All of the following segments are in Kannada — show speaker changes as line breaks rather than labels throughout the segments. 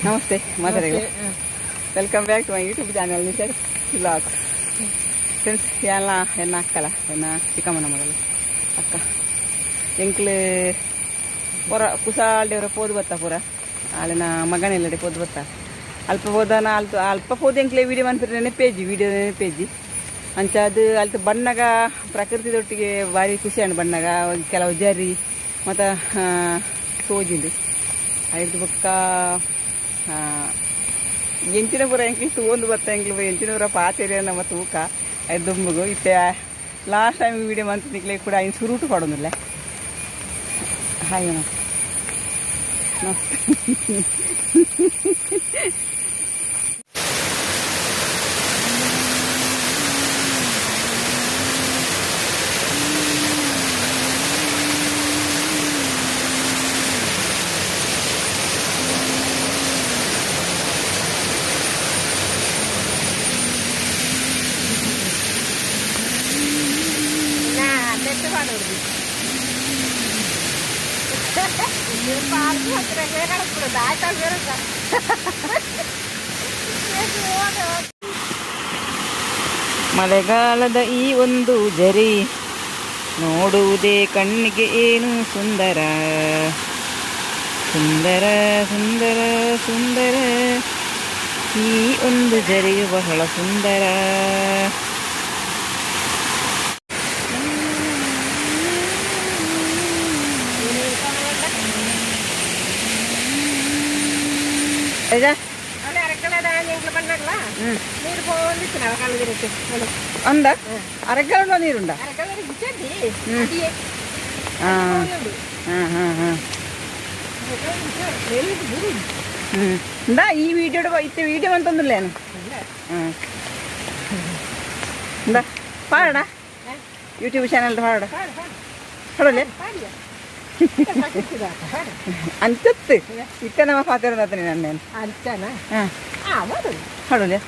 ನಮಸ್ತೆ ಮಾತಾಡಿಗಳು. Welcome back to my YouTube channel Nisar vlogs. Friends ಎಲ್ಲ ಎನ್ನ ಅಕ್ಕಲ್ಲ ಎನ್ನ ಚಿಕ್ಕಮ್ಮನ ಮಗಳು ಅಕ್ಕ ಎಂಕ್ಲು ಪೊರ ಕುಸಾಲ್ಡೆವರ ಪೋದು ಬತ್ತ ಪೂರ ಆಳಿನ ಮಗನೆಲ್ಲಡೆ ಪೋದು ಬತ್ತ ಅಲ್ಪ ಹೋದನ ಅಲ್ಪ ಪೋದು ಎಂಕ್ಲೆ ವೀಡಿಯೋ ಮಾಡ್ತಿದ್ರೆ ನೆನಪೇಜಿ ವೀಡಿಯೋ ನೆನಪೇಜಿ ಅಂಚ ಅದು ಅಲ್ತು ಬಣ್ಣಗ ಪ್ರಕೃತಿದೊಟ್ಟಿಗೆ ಭಾರಿ ಖುಷಿ ಅಣ್ಣ ಬಣ್ಣಗ ಕೆಲವು ಜರಿ ಮತ್ತು ಸೋಜಿಂದು ಐದು ಬೊಕ್ಕ ಎಂಚಿನ ಪೂರ ಎಂಕ್ಲಿ ತಗೊಂಡು ಬತ್ತ ಎಂಕ್ಲು ಎಂಚಿನ ಪೂರ ಪಾತೆರೆ ನಮ್ಮ ತೂಕ ಐದು ದುಂಬುಗು ಇತ್ತೆ ಲಾಸ್ಟ್ ಟೈಮ್ ವೀಡಿಯೋ ಮಂತ್ ನಿಕ್ಲೆ ಕೂಡ ಐನು ಸುರುಟು ಕೊಡೋದಿಲ್ಲ ಹಾಗೆ ಮಳೆಗಾಲದ ಈ ಒಂದು ಜರಿ ನೋಡುವುದೇ ಕಣ್ಣಿಗೆ ಏನು ಸುಂದರ ಸುಂದರ ಸುಂದರ ಸುಂದರ ಈ ಒಂದು ಜರಿಯು ಬಹಳ ಸುಂದರ. ఉందా అరగంటలో నీరుందా എന്താ ഈ വീഡിയോയുടെ ഇത്തെ വീഡിയോ വന്നൊന്നുമില്ലേನು എന്താ പാടടാ യൂട്യൂബ് ചാനലിൽ പാടടാ പാടല്ലേ ಅಂಚತ್ತು ಇತ್ತ ನಮ್ಮ ಪಾತಿರೋದತ್ತನೆ ನನ್ನೇನು ಹಾಡೋಲೆ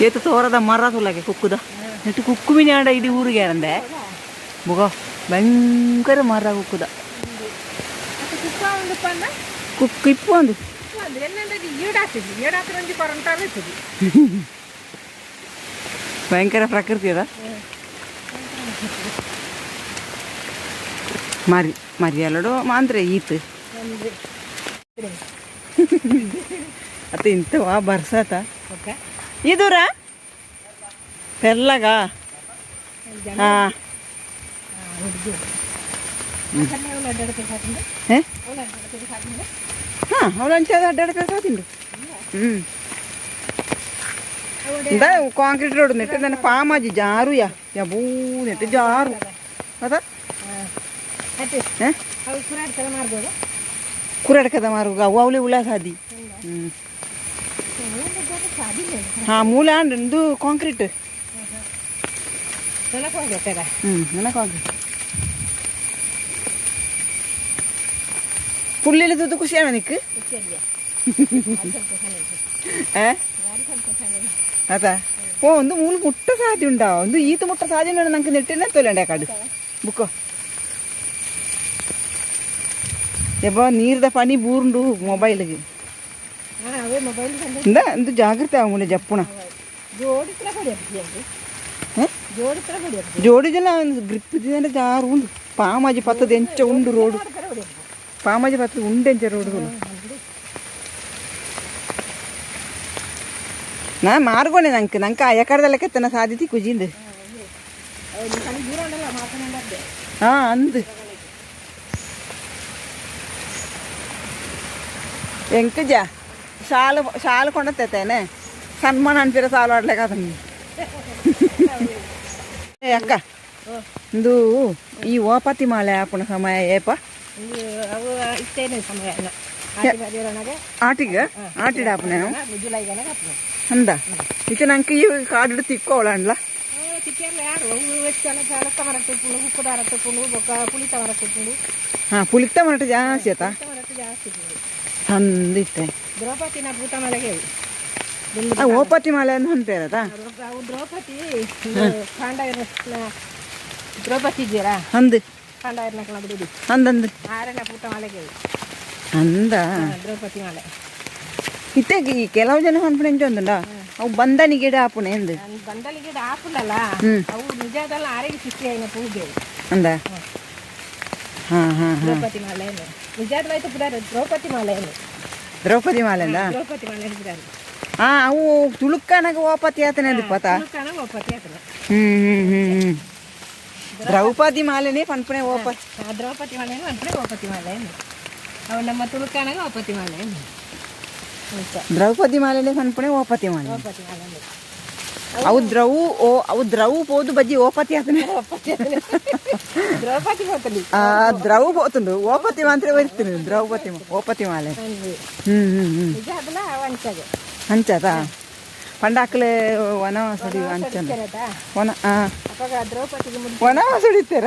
ಏತು ತೋರದ ಮರ ತುಲಾಗೆ ಕುಕ್ಕುದ ನೆಟ್ಟು ಕುಕ್ಕು ಮಿನಾಡ ಇಡೀ ಊರಿಗೆ ಯಾರಂದೆ ಮುಗ ಭಯಂಕರ ಮರ ಕುಕ್ಕುದ ಕುಕ್ಕು ಇಪ್ಪು ಒಂದು ಭಯಂಕರ ಪ್ರಕೃತಿ ಅದ ಮರಿ ಮರಿಯಲ್ಲಡು ಮಾಂದ್ರೆ ಈತ್ ಅತ್ತ ಇಂಥವಾ ಬರ್ಸಾತ ಇದೂರ ತೆಲ್ಲಗ ಹಾಂ ಹಾಂ ಅವಳು ಅಂಚದ ಅಡ್ಡಾಡ್ಕ ಸಾತಿಂಡು എന്താ കോൺക്രീറ്റ് റോഡ് നെട്ട് തന്നെ പാമാജി ജാറുയാ യബൂ നെട്ട് ജാറു അതാ ಕುರಡ್ಕದ ಮಾರ್ಗ ಅವು ಅವಳಿ ಉಳ ಸಾದಿ ಹಾಂ ಮೂಲ ಇದು ಕಾಂಕ್ರೀಟ್ ನನ್ನ ಕಾಂಕ್ರೀಟ್ പുള്ളിയിലത് കുശിയാണോ നിക്ക് അതാ ഓ ഒന്ന് മൂന്ന് മുട്ട സാധ്യ ഉണ്ടാവും ഒന്ന് ഈത്ത് മുട്ട സാധ്യ ഉണ്ടോ നമുക്ക് നെട്ടിനെ തൊല്ലണ്ടേ കാട് ബുക്കോ എപ്പോ നീരുടെ പനി ബൂറുണ്ടു ಮೊಬೈಲ್ಗೆ എന്താ എന്ത് ജാഗ്രത ആവുമല്ലോ ജപ്പുണ ಜೋಡಿದೆಲ್ಲ ಗ್ರಿಪ್ ಇದ್ದಂದ್ರೆ ಜಾರು ಉಂಡು ಪಾಮಾಜಿ ಪತ್ತದ ಎಂಚ ಉಂಡು ರೋಡು ಪಾಮಾಜಿ ಪತ್ತದ ಉಂಡೆಂಚ ರೋಡುಗಳು ನಾ ಮಾರ್ಕೊಂಡೆ ನಂಗೆ ಆ ಎಕರದೆಲ್ಲ ಕೆತ್ತನ ಸಾಧ್ಯತೆ ಕುಜಿಂದು ಹಾಂ ಅಂದು ಎಂಕಜ ಶಾಲು ಕೊಂಡತ್ತೇನೆ ಸನ್ಮಾನ ಅಂತೀರ ಸಾಲು ಆಡ್ಲಿಕ್ಕೆ ಅದನ್ನು ಏ ಅಕ್ಕ ಇದು ಈ ಓಪತಿ ಮಾಲೆ ಆಪಣ ಸಮಯ ಏಪ ಆಟಿಗೆ ಆಟಿಡ ಆಪಣ ಅಂದ ಇತ ನಂಗೆ ಈ ಕಾಡು ತಿಕ್ಕೋಳಂಡ್ಲ ಹಾಂ ಪುಳಿತ ಮರಟ ಜಾಸ್ತಿ ಆಯ್ತಾ ತಂದಿಟ್ಟೆ
ದ್ರೌಪದಿನ ಭೂತ ಮಲೆಗೆ
ಓಪತಿ ಮಾಲೆ ಅಂತ ಅಂತೀರದಾ
ಅವು ದ್ರೌಪದಿ ಕಾಂಡ ದ್ರೌಪದಿ ಇದ್ದೀರಾ
ಅಂದು
ಕಾಂಡ ಇರ್ನಕ್ಲ ಬಿಡಿ
ಅಂದಂದು
ಆರನೇ ಭೂತ ಮಲೆಗೆ
ಅಂದ
ದ್ರೌಪದಿ ಮಾಲೆ
ಇತ್ತೆಗೆ ಈ ಕೆಲವು ಜನ ಅನ್ಪಣೆ ಎಂಚೊಂದುಂಡ ಅವು ಬಂದನಿ ಗಿಡ ಆಪುಣೆ ಎಂದು
ಬಂದಲಿಗೆ ಹಾಕಲ್ಲ ಅವು ನಿಜದಲ್ಲ ಆರೆಗೆ ಸಿಕ್ಕಿ అయిన ಪೂಜೆ
ಅಂದ ಹಾಂ ಹಾಂ
ದ್ರೌಪದಿ ಮಾಲೆ ನಿಜಾದ್ಲೈತೆ ಬಿಡಾರೆ ದ್ರೌಪದಿ ಮಾಲೆ
ದ್ರೌಪದಿ ಮಾಲೆಂದ
ದ್ರೌಪದಿ ಮಾಲೆ ಬಿಡಾರೆ
ಅವು ತುಳುಕ್ಕನಾಗ ಓಪತಿ ಆತನೆ ಅದು ಪತ
ಓಪತಿ ಆತನೆ
ದ್ರೌಪದಿ ಮಾಲೆನೇ ಪನ್ಪಣೆ ಓಪ
ದ್ರೌಪದಿ ಮಾಲೆ ಅಂದ್ರೆ ಓಪತಿ ಮಾಲೆ ಅವು ನಮ್ಮ ತುಳುಕನಾಗ ಓಪತಿ ಮಾಲೆ
ದ್ರೌಪದಿ ಮಾಲೆನೇ ಪನ್ಪಣೆ ಓಪತಿ ಮಾಲೆ
ಓಪತಿ ಮಾಲೆ
ಅವು ದ್ರವು ಪೋದು ಬಜ್ಜಿ ಓಪತಿ ಆತನೆ
ದ್ರೌಪದಿ ಹೋತಲಿ
ದ್ರವು ಪೋತುಂಡು ಓಪತಿ ಮಾತ್ರ ಬರ್ತೇನೆ ದ್ರೌಪದಿ ಓಪತಿ ಮಾಲೆ
ನಿಜಾದಲ್ಲ ವಂಚಗೆ
ಹಂಚದ ಪಂಡಾಕ್ಲೆ ವನವಾಸುಡಿ ಹಂಚನ ವನ
ಅವಾಗ ದ್ರೌಪದಿಗೆ
ವನವಾಸುಡಿತಾರ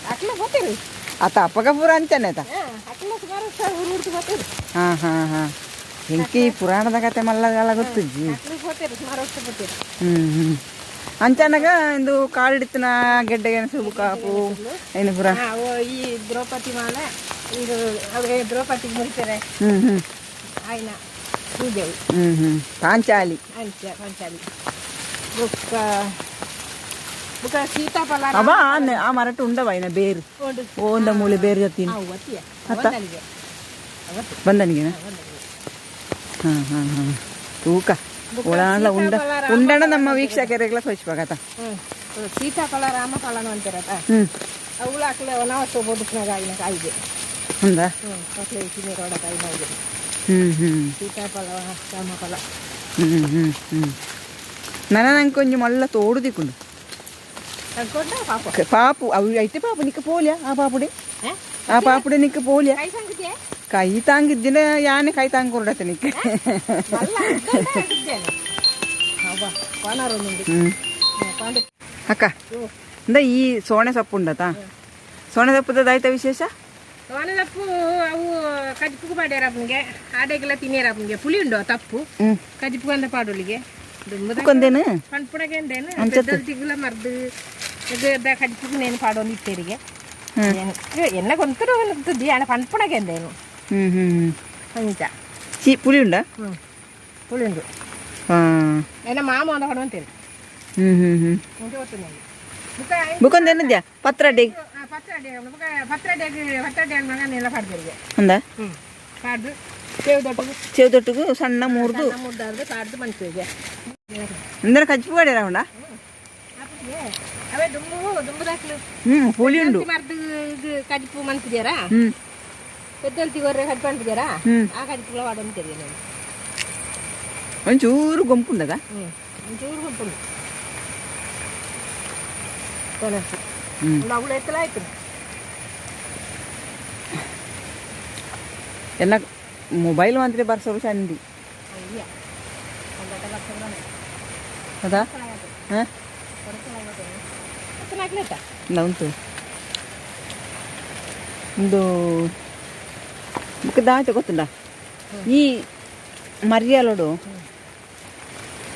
ಅಕ್ಲೆ ಗೊತ್ತಿರು
ಆತ ಅಪ್ಪಗ ಪೂರ ಹಂಚನೆ ಆತ
ಅಕ್ಲೆ ಸುಮಾರು ಊರು ಗೊತ್ತಿರು
ಹಾಂ ಹಾಂ ಹಾಂ ಹೆಂಕಿ ಪುರಾಣದ ಕತೆ ಮಲ್ಲಗೆಲ್ಲ ಗೊತ್ತಿಜ್ಜಿ
ಅಕ್ಲೆ ಗೊತ್ತಿರು ಸುಮಾರು ವರ್ಷ ಗೊತ್ತಿರು
ಅಂಚನಾಗ ಇಂದು ಕಾಳಿಡಿತನ ಗೆಡ್ಡೆಗೆ ಸುಬು ಕಾಪು ಏನು ಪುರ
ಈ ದ್ರೌಪದಿ ಮಾಲೆ ಇದು ಅವ್ರಿಗೆ ದ್ರೌಪದಿಗೆ ಮುರಿತಾರೆ ಆಯ್ನ ಪೂಜೆ
ಪಾಂಚಾಲಿ
ಪಂಚಾಲಿ ಬುಕ್ಕ ಬುಕ್ಕ ಸೀತಾಫಲ
ಅವ ಆ ಮರಟ್ಟು ಉಂಡವ ಇನ್ನ ಬೇರು ಓಂದ ಮೂಳೆ ಬೇರು ಜೊತ್ತೀನಿ ಬಂದನಿಗೆ ಹಾಂ ಹಾಂ ಹಾಂ ತೂಕ ಒಳಾಂಡ್ಲ ಉಂಡಣ ನಮ್ಮ ವೀಕ್ಷಕರಿಗೆಲ್ಲ ತೋರಿಸ್ಬೇಕಾತ
ಸೀತಾಫಲ ರಾಮಫಲನು ಅಂತಾರತ ಅವುಗಳು ಹಾಕಲೆ ವನವಾಸ ಬದುಕಿನಾಗ ಆಗಿನ ಕಾಯಿಗೆ
ಹಂದ
ಮಕ್ಕಳು ನೀರೋಡ ಕಾಯಿನಾಗೆ ಸೀತಾಫಲ ರಾಮಫಲ
ನನಗೆ ಕೊಂಚം ಮಲ್ಲ ತೋಡು ತಿಕ್ಕೊಂಡು ಪಾಪು ಅವು ಐತೆ ಪಾಪು ನಿಕ್ಕ ಪೋಲಿಯ ಆ ಪಾಪುಡಿ ಆ ಪಾಪುಡಿ ನಿಕ್ಕ ಪೋಲಿಯ ಕೈ ತಾಂಗಿದ್ದಿನ ಯಾನೆ ಕೈ ತಾಂಗ್ ಕೊರಡತ್ತೆ ನಿಕ್ಕೆ ಅಕ್ಕ ಅಂದ ಈ ಸೋಣೆ ಸೊಪ್ಪು ಉಂಡತ ಸೋಣೆ ಸೊಪ್ಪುದಾಯ್ತ ವಿಶೇಷ
ಸೋಣೆ ಸೊಪ್ಪು ಅವು ಕಜಿಪುಗು ಮಾಡ್ಯಾರ ಅಪ್ಪನಿಗೆ ಆಡೆಗೆಲ್ಲ ತಿನ್ನಿಯಾರ ಅಪ್ಪನಿಗೆ ಪುಳಿ ಉಂಡು ತಪ್ಪು ಕಜಿಪುಗು ಅಂದ ಪಾಡೋಲಿಗೆ
ಕೊಂದೇನು
ಪಣ್ಪುಣಗೆ ಅಂದೇನು ತಿಂಗಳ ಮರ್ದು ಕಜಿಪುಗು ನೇನು ಪಾಡೋನು ಇತ್ತೇರಿಗೆ ಎನ್ನ ಕೊಂತರು ಧ್ಯಾನ ಪಣ್ಪುಣಗೆ ಅಂದೇನು ಅಂಚ
ಪುಳಿ ಉಂಡ
ಪುಳಿ ಉಂಡು ಏನ ಮಾಮ ಅಂದ ಹೊಡುವಂತೇನು
ಬುಕೊಂದೇನದ್ಯಾ ಪತ್ರಡ್ಡಿ
ಮಗನೆಲ್ಲ ಪಾಡ್ದರಿಗೆ
ಅಂದ
ಪಾಡ್ದು
ಸೇವ್ ದೊಟ್ಟುಗು ಸಣ್ಣ ಮೂರ್ದು
ಪಾಡ್ದು ಮನ್ಸಿಗೆ
ಅಂದ್ರೆ ಕಜ್ಜಿ ಮಾಡ್ಯಾರ ಉಂಡ
ಅವೇ ದುಂಬುದಾಕ್ಲು
ಪುಳಿ ಉಂಡು
ಮರ್ದು ಇದು ಕಜಿಪು ಮನ್ಸಿದ್ಯಾರ ಪೆದ್ದಲ್ತಿ ಹೊರ್ರೆ ಕಜ್ಜಿ ಮಾಡ್ತಿದ್ಯಾರ ಆ ಕಜಿಪುಗಳ ವಾಡಂತೀರಿ ನಾನು
ಒಂಚೂರು ಗುಂಪುಂಡದ
ಒಂಚೂರು ಗುಂಪುಂಡು ಅವಳು ಎತ್ತಲ ಆಯ್ತು
ಎಲ್ಲ ಮೊಬೈಲ್ ಮಾತ್ರ ಬರ್ಸೋರು ಚಂದಿ ಅದಾ ಹಾಂ ಉಂಟು ಒಂದು ದಾಟ ಗೊತ್ತುಂಡ ಈ ಮರ್ಯಾಲೋಡು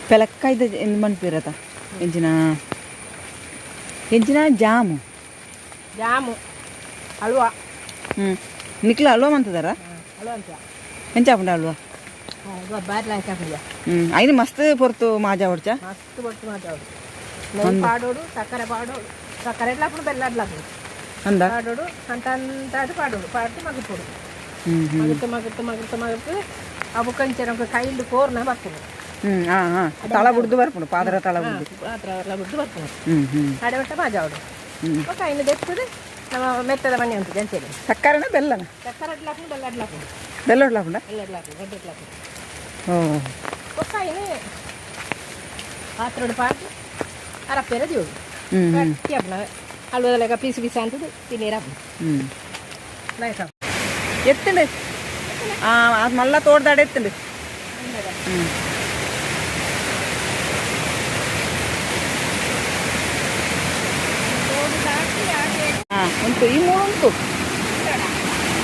ಪೆಲಕ್ಕೈದ ಎಂದು ಮನ್ಪಿರತ ಎಂಚಿನ ಜಾಮು
ಹಲ್ವಾ
ನಿಕ್ಲ ಹಲ್ವಾ ಮಂತದಾರ
ಹಲ್ವಾ ಅಂತ
ಎಂಚಾಪುಂಡ ಹಲ್ವಾ
ಬಾರ್ಲ ಹಾಕಿದ್ಯಾ
అయిన మస్తు పొరుతు మాజా ఉడ్చా
మస్తు పొట్టు మాజా నెయ్యి పాడోడు చక్కెర పాడోడు చక్కెర ఎట్లప్పుడు బెల్లట్లప్పుడు
అందా
పాడోడు అంటాడు పాడోడు పాడితే మగ్గిపోడు మగ్గుతూ అವು ಕಂಚನ ಕೈಲು ಕೋರ್ನ ಬರ್ತೀನಿ
ತಳ ಬುಡ್ದು ಬರ್ಪುಂಡು ಪಾದರ ತಳ ಬುಡ್ದು
ಬರ್ತೀನಿ ಅಡೆ ಒಟ್ಟ ಮಾಜಾ ಅವಡು ಕೈನು ತೆಗ್ತದೆ ನಮ್ಮ ಮೆತ್ತದ ಮನೆ ಅಂತ ಜಂತೇಳಿ
ಸಕ್ಕರೆನ ಬೆಲ್ಲನ
ಚಕ್ಕರೆ ಅಡ್ಲಾಕು ಬೆಲ್ಲ ಅಡ್ಲಾಕು
ಬೆಲ್ಲ ಇಡ್ಲಾಕುಂಡ
ಬೆಲ್ಲ ಇಡ್ಲಾಕು ಗಡ್ಡೆ ಇಡ್ಲಾಕು ಕೈನು ಪಾತ್ರೋಡು ಪಾಡು ಅರಪ್ಪೇರ ದೇವ್ರು ಕಟ್ಟಿ ಹಬ್ಬನ ಹಲ್ವದಲ್ಲಾಗ ಪೀಸು ಅಂತದ್ದು ತಿನ್ನೀರ ಹಬ್ಬ
ఎత్తండి అది మళ్ళీ తోడదాడు ఎత్తండి ఉంటు ఈ మూడు ఉంటు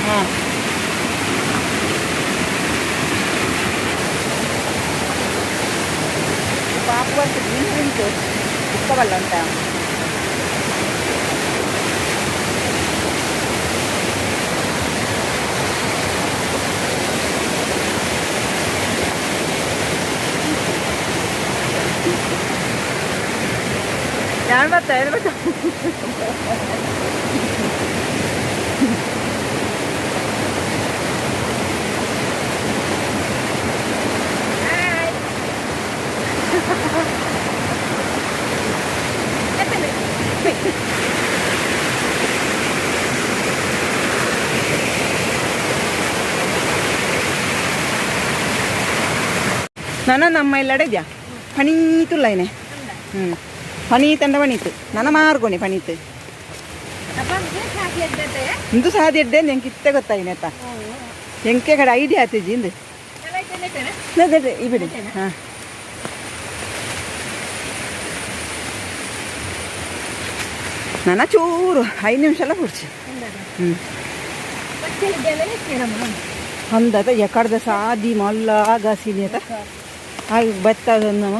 ಹಾಂ ಪಾಪು ಅಂತ ಉಂಟು ಉಕ್ಕವಲ್ಲ ಅಂತ ഞാൻ ಹೇಳ್ಬೇಕು ನನ್ನ ನಮ್ಮ ಇಲ್ಲಡೆ ಇದೆಯಾ ಪಣೀತುಲ್ಲ ಏನೇ ಪಣೀತಂಡ ಪಣೀತು ನನ್ನ ಮಾರ್ಗೋಣಿ ಪಣೀತು ಇಂದು ಸಾದಿ ಎಡ್ಡೆ ಎಂಗೆ ಇತ್ತೆ ಗೊತ್ತಾಯಿನೇತ ಎಂಕೆ ಕಡೆ ಐಡಿಯಾ ಆತಿಜಿ ಇಂದು ಈ ಬಿಡಿ ಹಾಂ ನನ್ನ ಚೂರು 5 ನಿಮಿಷ ಎಲ್ಲ ಕೂರ್ಚಿ ಅಂದದ ಎಕಡ್ದ ಸಾದಿ ಮಲ್ಲ ಆಗಾಸಿನಿ ಅತ ಆಗ ಬತ್ತದನ್ನಮ್ಮ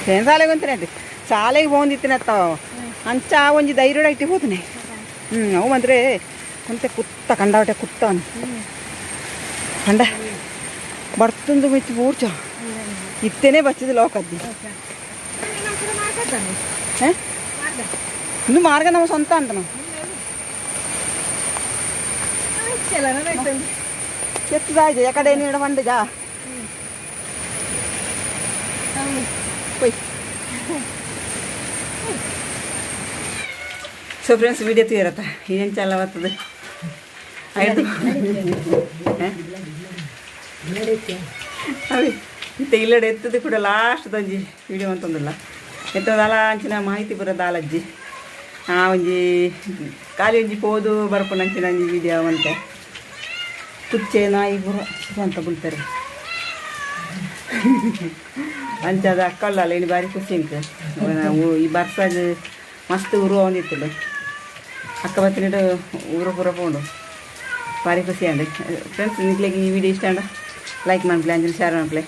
ಏನು ಶಾಲೆಗೆ ಅಂತಾನೆ ಅಡ್ಡಿ ಶಾಲೆಗೆ ಹೋಗಿತ್ತಿನತ್ತ ಅಂಚ ಒಂಜಿ ಧೈರ್ಯ ಇಟ್ಟು ಹೋತನೆ ಅವು ಬಂದರೆ ಕುಂತೆ ಕುತ್ತ ಕಂಡಾವಟೆ ಕುತ್ತವನು ಕಂಡ ಬರ್ತಂದು ಮೆಚ್ಚಿ ಮೂರ್ಚ ಇತ್ತೇನೆ ಬಚ್ಚಿದ ಲೋಕದ್ದಿ ಇನ್ನು ಮಾರ್ಗ ನಮ್ಮ ಸ್ವಂತ ಅಂತ ನಾವು ಎತ್ತದಾಯ್ತು ಯಾಕಡೆ ನೀಡ ಬಂದಿಜ ಸೊ ಫ್ರೆಂಡ್ಸ್ ವಿಡಿಯೋ ತೀರತ್ತ ಏನು ಚಾಲ ಬರ್ತದೆ ಆಯ್ತು ಅವಿ ಇಂತ ಇಲ್ಲಡೆ ಎತ್ತದು ಕೂಡ ಲಾಸ್ಟ್ ಒಂಜಿ ವಿಡಿಯೋ ಅಂತಂದಿಲ್ಲ ಎತ್ತದಲ್ಲ ಅಂಚಿನ ಮಾಹಿತಿ ಬರೋದು ಆಲಜ್ಜಿ ಒಂಜಿ ಖಾಲಿ ಒಂಜಿ ಪೋದು ಬರ್ಪುನ ಅಂಚಿನ ಒಂಜಿ ವಿಡಿಯೋ ಅಂತೆ ತುಚ್ಚೆ ನಾಯಿ ಬುರ ಅಂತ ಬಿಡ್ತಾರೆ ಅಂಚದ ಅಕ್ಕಲ್ಲ ಇನ್ನು ಬಾರಿ ಖುಷಿ ಉಂಟು ಈ ಬರ್ಸಾದ ಮಸ್ತ್ ಉರುವ ಒಂದಿತ್ತು ಅಕ್ಕ ಬತ್ತಿನಿಟ್ಟು ಊರ ಪೂರ ಪೋಂಡು ಭಾರಿ ಖುಷಿ ಅಂದೆ ಫ್ರೆಂಡ್ಸ್ ನಿಕ್ಲಿಗೆ ಈ ವಿಡಿಯೋ ಇಷ್ಟ ಅಂಡ ಲೈಕ್ ಮಾಡ್ಲಿ ಅಂಜಲಿ ಶೇರ್ ಮಾಡ್ಲಿ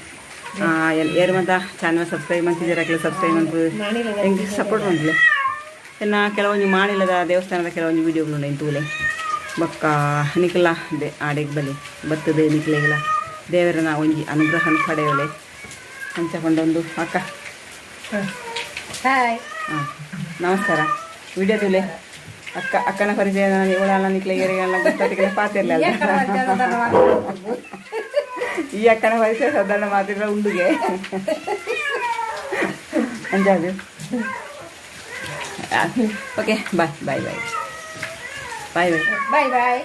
ಯಾರು ಮಂತ ಚಾನಲ್ ಸಬ್ಸ್ಕ್ರೈಬ್ ಮಾಡ್ತಿದ್ದೀರಾಗಲಿ ಸಬ್ಸ್ಕ್ರೈಬ್ ಮಾಡ್ಬೋದು ಹೆಂಗೆ ಸಪೋರ್ಟ್ ಮಾಡ್ಲಿ ಇನ್ನು ಕೆಲವೊಂದು ಮಾಡಿಲ್ಲದ ದೇವಸ್ಥಾನದ ಕೆಲವೊಂದು ವೀಡಿಯೋಗಳು ತೂಲೆ ಬೊಕ್ಕ ನಿಕ್ಲ ಆಡೆಗೆ ಬಲಿ ಬರ್ತದೆ ನಿಕ್ಲೆಗೆಲ್ಲ ದೇವರನ ಒಂಜಿ ಅನುಗ್ರಹನ ಪಡೆಯೋಲೆ ಹಂಚಕೊಂಡೊಂದು ಅಕ್ಕ
ಹಾಯ್
ಹಾಂ ನಮಸ್ಕಾರ ವಿಡಿಯೋ ತುಲೆ ಅಕ್ಕನ ಪರಿಚಯ ಇವಳೆಲ್ಲ ನಿಕ್ಲೆಗೆಲ್ಲ ಗೊತ್ತಾಟಿಗೆಲ್ಲ ಪಾತಿರ್ಲಿಲ್ಲ ಈ ಅಕ್ಕನ ಪರಿಚಯ ಸಾಧಾರಣ ಮಾತಿರ ಉಂಡುಗೆ ಅಂಜಾದು ಓಕೆ ಬಾಯ್ ಬಾಯ್ ಬಾಯ್ ಬಾಯ್ ಬಾಯ್ ಬಾಯ್ ಬಾಯ್